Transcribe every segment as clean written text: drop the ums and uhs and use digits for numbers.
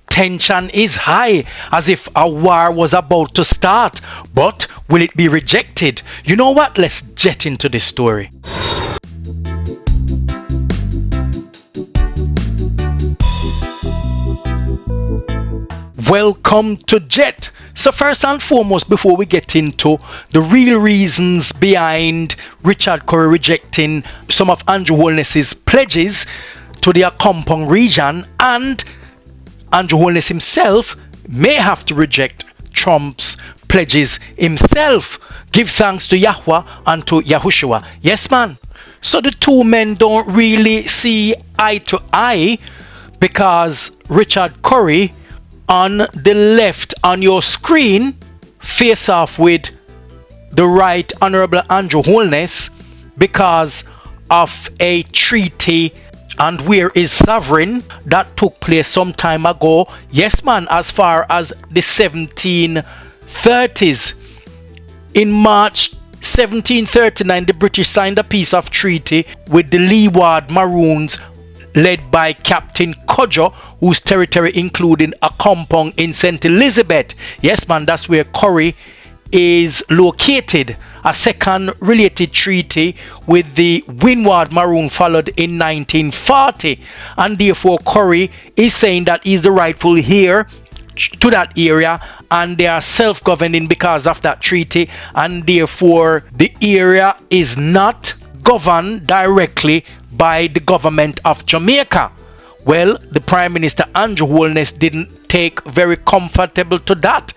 Tension is high, as if a war was about to start. But will it be rejected? You know what? Let's jet into this story. Welcome to Jet. So first and foremost, before we get into the real reasons behind Richard Currie rejecting some of Andrew Holness's pledges to the Accompong region, and Andrew Holness himself may have to reject Trump's pledges himself. Give thanks to Yahweh and to Yahushua. Yes, man. So the two men don't really see eye to eye, because Richard Currie on the left on your screen face off with the Right Honorable Andrew Holness because of a treaty and where is sovereign that took place some time ago. Yes, man, as far as the 1730s. In March 1739, the British signed a peace of treaty with the Leeward Maroons, led by Captain Cudjoe, whose territory included Accompong in St. Elizabeth. Yes, man, that's where Currie is located. A second related treaty with the Windward Maroon followed in 1940, and therefore Currie is saying that he's the rightful heir to that area, and they are self-governing because of that treaty, and therefore the area is not governed directly by the government of Jamaica. Well, the Prime Minister Andrew Holness didn't take very comfortable to that.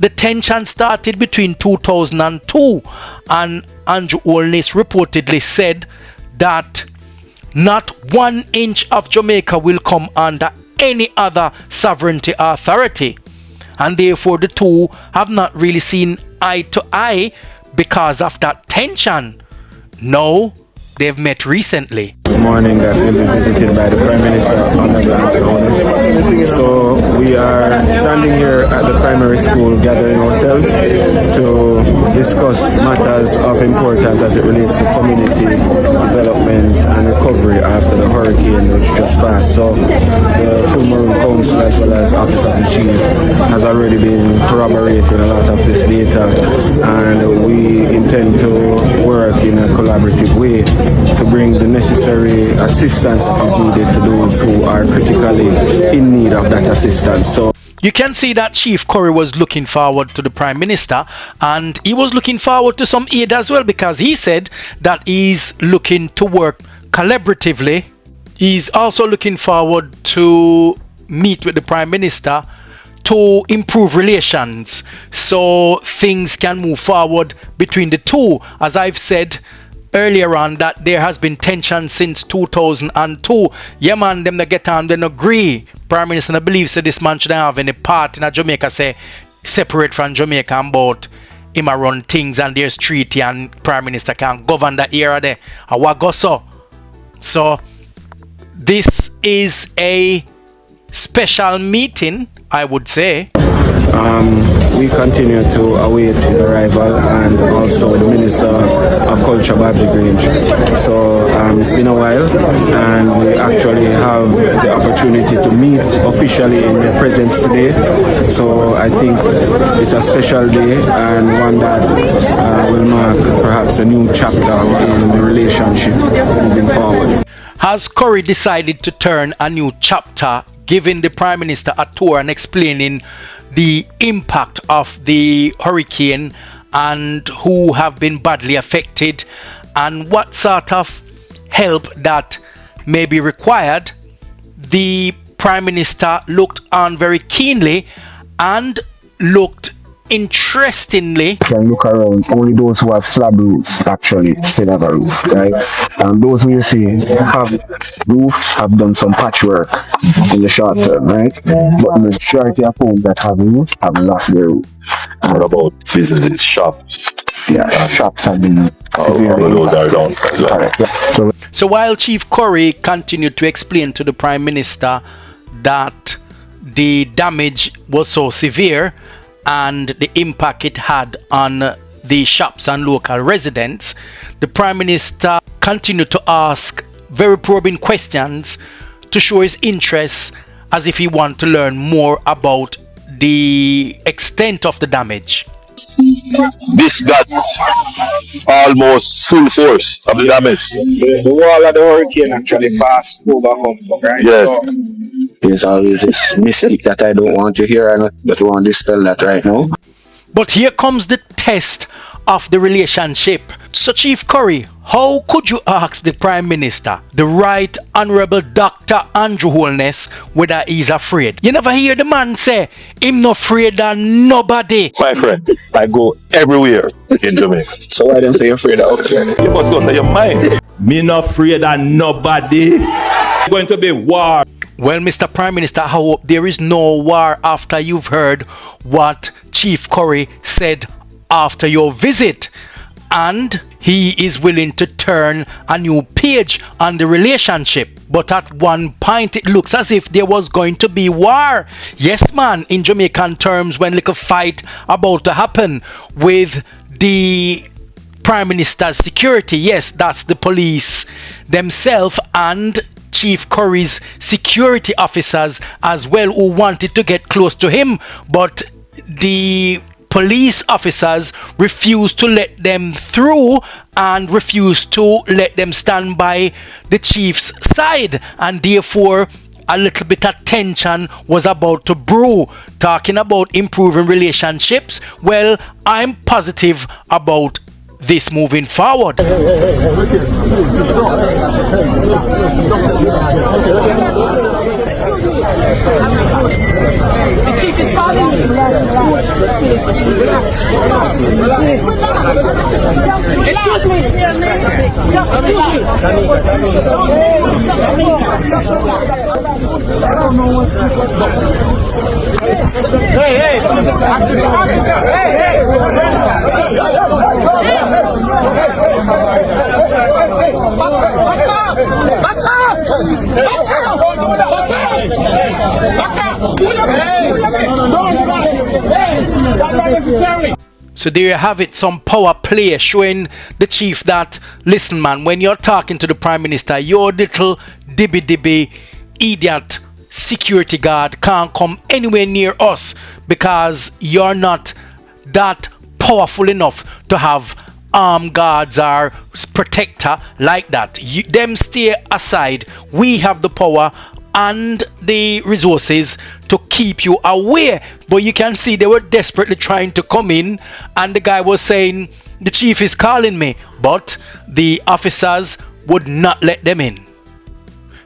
The tension started between 2002, and Andrew Holness reportedly said that not 1 inch of Jamaica will come under any other sovereignty authority, and therefore the two have not really seen eye to eye because of that tension. No, they've met recently. This morning that will be visited by the Prime Minister Andrew Holnes. So we are standing here at the primary school gathering ourselves to discuss matters of importance as it relates to community development and recovery after the hurricane which just passed. So the Full Maroon Council as well as Office of the Chief has already been corroborating a lot of this data, and we intend to work in a collaborative way to bring the necessary assistance that is needed to those who are critically in need of that assistance. So you can see that Chief Currie was looking forward to the Prime Minister, and he was looking forward to some aid as well, because he said that he's looking to work collaboratively. He's also looking forward to meet with the Prime Minister to improve relations so things can move forward between the two. As I've said earlier on, that there has been tension since 2002. Yeah, man, them that get on, they don't agree. Prime Minister I believe so this man shouldn't have any part in Jamaica, say separate from Jamaica, and about him a run things and there's treaty and Prime Minister can govern that area there. And what go so? So this is a special meeting, I would say. We continue to await his arrival, and also the Minister of Culture, Babsy Grange. So it's been a while, and we actually have the opportunity to meet officially in their presence today. So I think it's a special day, and one that will mark perhaps a new chapter in the relationship moving forward. Has Currie decided to turn a new chapter, giving the Prime Minister a tour and explaining the impact of the hurricane and who have been badly affected and what sort of help that may be required? The Prime Minister looked on very keenly and looked interestingly. Can look around, only those who have slab roofs actually still have a roof, right? And those who you see have roof have done some patchwork in the short term, right? But the majority of homes that have roofs have lost their roof. What about businesses, shops? Yeah, shops have been severely those are down as well. Correct, yeah. So while Chief Currie continued to explain to the Prime Minister that the damage was so severe and the impact it had on the shops and local residents, the Prime Minister continued to ask very probing questions to show his interest, as if he wanted to learn more about the extent of the damage. This got almost full force of the damage. The wall of the hurricane actually passed over Humboldt, right? Yes. So, there's always this mystic that I don't want to hear, and I don't want to dispel that right now. But here comes the test of the relationship. So Chief Currie, how could you ask the Prime Minister, the Right Honourable Dr. Andrew Holness, whether he's afraid? You never hear the man say, him not afraid of nobody. My friend, I go everywhere in Jamaica. So why don't you afraid of out there? You must go to your mind. Me not afraid of nobody. Going to be war. Well, Mr. Prime Minister, I hope there is no war after you've heard what Chief Currie said after your visit. And he is willing to turn a new page on the relationship. But at one point it looks as if there was going to be war. Yes, man, in Jamaican terms, when little fight about to happen with the Prime Minister's security. Yes, that's the police themselves and Chief Currie's security officers as well, who wanted to get close to him, but the police officers refused to let them through and refused to let them stand by the chief's side, and therefore a little bit of tension was about to brew. Talking about improving relationships, well, I'm positive about this moving forward. The chief is calling me. Hey! So there you have it, some power play showing the chief that, listen man, when you're talking to the Prime Minister, your little dibby idiot security guard can't come anywhere near us because you're not that powerful enough to have armed guards or protector like that. Them stay aside. We have the power and the resources to keep you away. But you can see they were desperately trying to come in, and the guy was saying, the chief is calling me, but the officers would not let them in.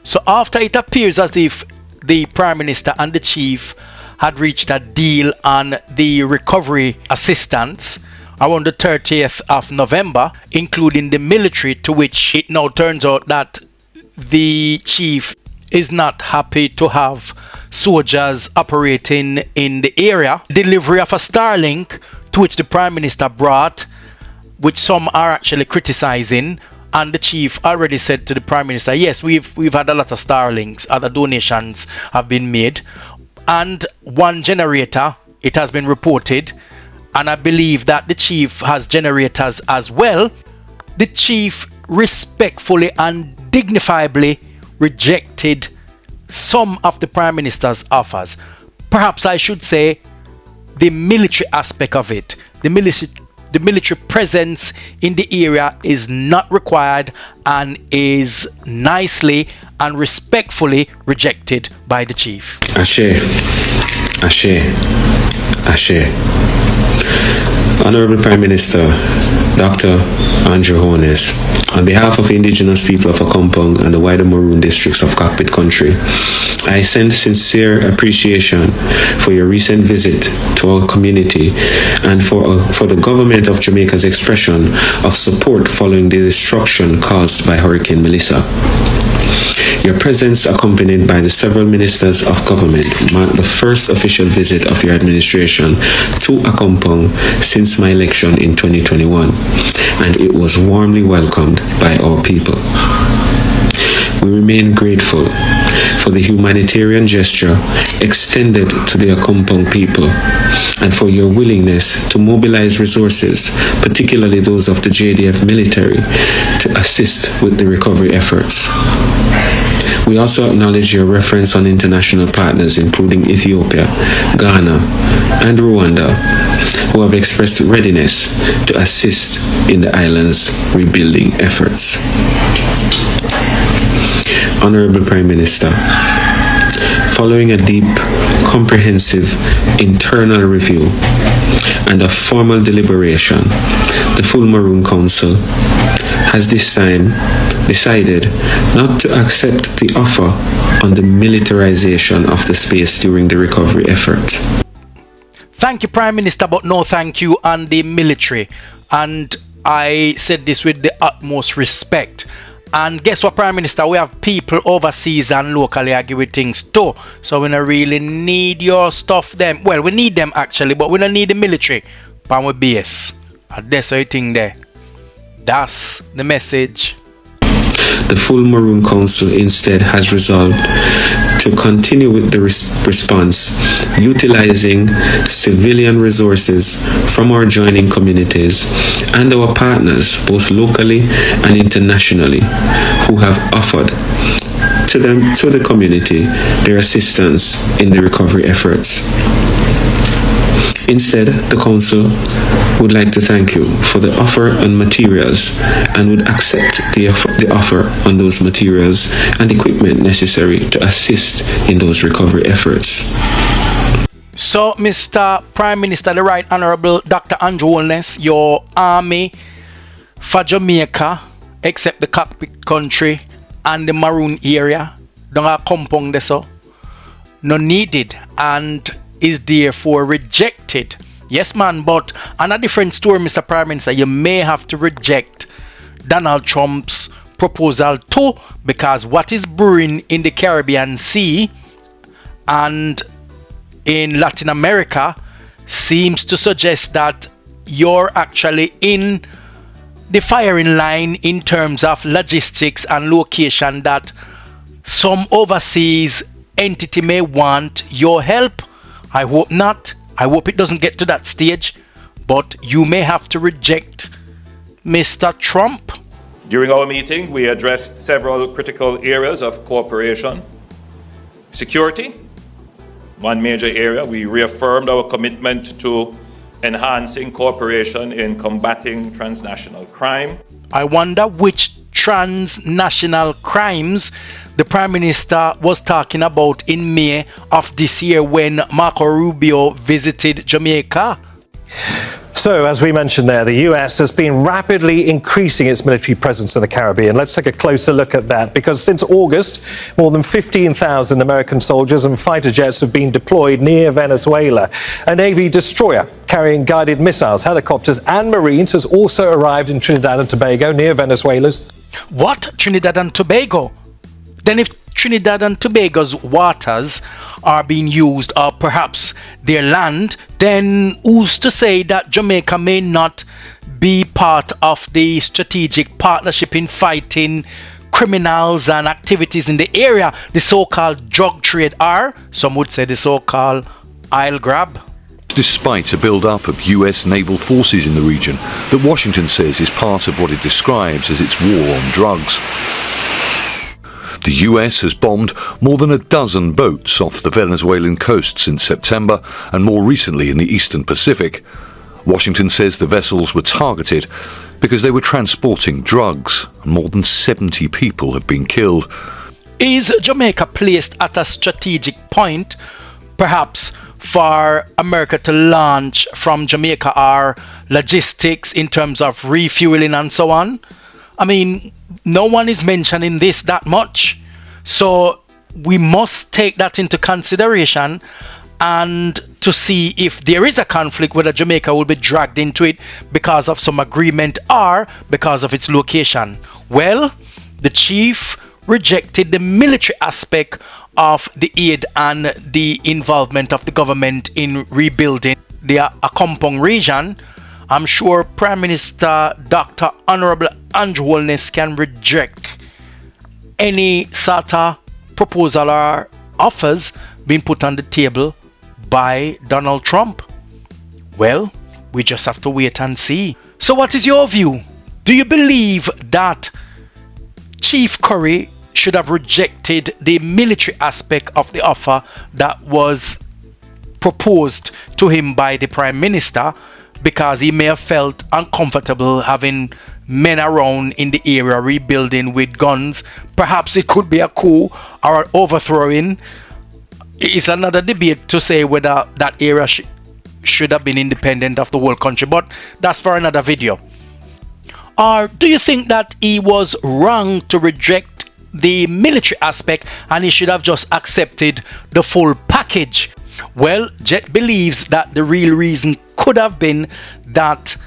So after it appears as if the Prime Minister and the chief had reached a deal on the recovery assistance around the 30th of November, including the military, to which it now turns out that the chief is not happy to have soldiers operating in the area. Delivery of a Starlink, to which the Prime Minister brought, which some are actually criticizing, and the chief already said to the Prime Minister, yes, we've had a lot of Starlinks, other donations have been made, and one generator, it has been reported, and I believe that the chief has generators as well. The chief respectfully and dignifiably rejected some of the Prime Minister's offers. Perhaps I should say the military aspect of it. The military presence in the area is not required and is nicely and respectfully rejected by the chief. Ashe. Honorable Prime Minister, Dr. Andrew Holnes, on behalf of indigenous people of Akompong and the wider Maroon districts of Cockpit Country, I send sincere appreciation for your recent visit to our community and for the government of Jamaica's expression of support following the destruction caused by Hurricane Melissa. Your presence, accompanied by the several ministers of government, marked the first official visit of your administration to Akompong since my election in 2021, and it was warmly welcomed by our people. We remain grateful for the humanitarian gesture extended to the Akompong people and for your willingness to mobilize resources, particularly those of the JDF military, to assist with the recovery efforts. We also acknowledge your reference on international partners including Ethiopia, Ghana, and Rwanda, who have expressed readiness to assist in the island's rebuilding efforts. Honorable Prime Minister, following a deep, comprehensive internal review and a formal deliberation, the full Maroon Council has this time decided not to accept the offer on the militarization of the space during the recovery effort. Thank you, Prime Minister, but no thank you on the military. And I said this with the utmost respect. And guess what, Prime Minister? We have people overseas and locally are giving things too. So we don't really need your stuff them. Well, we need them actually, but we don't need the military. Pan with base. And that's everything there. That's the message. The full Maroon Council instead has resolved to continue with the response, utilizing civilian resources from our joining communities and our partners, both locally and internationally, who have offered to the community their assistance in the recovery efforts. Instead, the Council would like to thank you for the offer on materials and would accept the offer on those materials and equipment necessary to assist in those recovery efforts. So, Mr. Prime Minister, the Right Honorable Dr. Andrew Holnes, your army for Jamaica, except the cockpit country and the Maroon area, don't have compound there, so no needed and is therefore rejected. Yes, man, but on a different story, Mr. Prime Minister, you may have to reject Donald Trump's proposal too, because what is brewing in the Caribbean Sea and in Latin America seems to suggest that you're actually in the firing line in terms of logistics and location, that some overseas entity may want your help. I hope not. I hope it doesn't get to that stage, but you may have to reject Mr. Trump. During our meeting, we addressed several critical areas of cooperation. Security, one major area. We reaffirmed our commitment to enhancing cooperation in combating transnational crime. I wonder which transnational crimes the Prime Minister was talking about in May of this year when Marco Rubio visited Jamaica. So, as we mentioned there, the US has been rapidly increasing its military presence in the Caribbean. Let's take a closer look at that, because since August, more than 15,000 American soldiers and fighter jets have been deployed near Venezuela. A Navy destroyer carrying guided missiles, helicopters and Marines has also arrived in Trinidad and Tobago near Venezuela's. What? Trinidad and Tobago? Then if Trinidad and Tobago's waters are being used, or perhaps their land, then who's to say that Jamaica may not be part of the strategic partnership in fighting criminals and activities in the area, the so-called drug trade, or some would say the so-called oil grab? Despite a build-up of US naval forces in the region that Washington says is part of what it describes as its war on drugs. The US has bombed more than a dozen boats off the Venezuelan coast since September, and more recently in the Eastern Pacific. Washington says the vessels were targeted because they were transporting drugs. More than 70 people have been killed. Is Jamaica placed at a strategic point, perhaps for America to launch from Jamaica our logistics in terms of refueling and so on? I mean, no one is mentioning this that much. So we must take that into consideration and to see if there is a conflict, whether Jamaica will be dragged into it because of some agreement or because of its location. Well, the chief rejected the military aspect of the aid and the involvement of the government in rebuilding the Akompong region. I'm sure Prime Minister Dr. Honorable Andrew Holnes can reject any sort of proposal or offers being put on the table by Donald Trump? Well, we just have to wait and see. So what is your view? Do you believe that Chief Currie should have rejected the military aspect of the offer that was proposed to him by the Prime Minister, because he may have felt uncomfortable having men around in the area rebuilding with guns? Perhaps it could be a coup or an overthrowing. It's another debate to say whether that area should have been independent of the whole country, but that's for another video. Or do you think that he was wrong to reject the military aspect and he should have just accepted the full package? Well, Jet believes that the real reason could have been that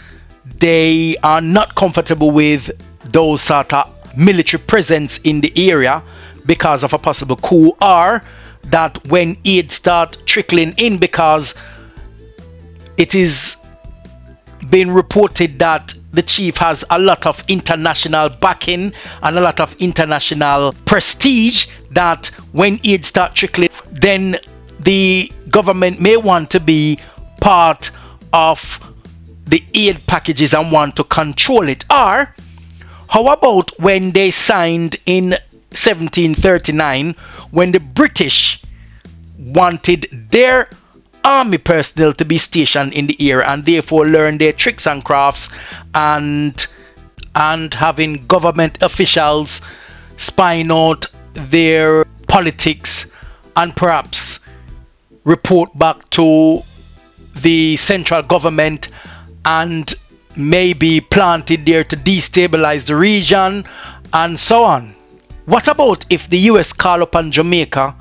they are not comfortable with those sort of military presence in the area because of a possible coup, or that when aid start trickling in, because it is being reported that the chief has a lot of international backing and a lot of international prestige, that when aid start trickling, then the government may want to be part of the aid packages and want to control it. Or how about when they signed in 1739, when the British wanted their army personnel to be stationed in the area and therefore learn their tricks and crafts, and having government officials spying out their politics and perhaps report back to the central government and maybe planted there to destabilize the region and so on? What about if the US call upon Jamaica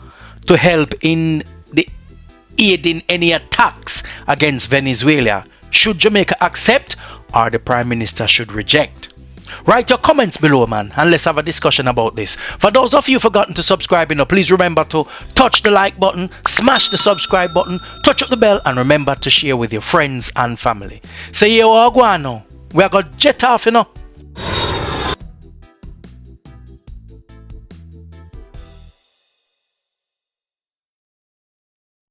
to help in the aid in any attacks against Venezuela? Should Jamaica accept, or the Prime Minister should reject? Write your comments below, man, and let's have a discussion about this. For those of you who've forgotten to subscribe, please remember to touch the like button, smash the subscribe button, touch up the bell, and remember to share with your friends and family. So, we are going to jet off,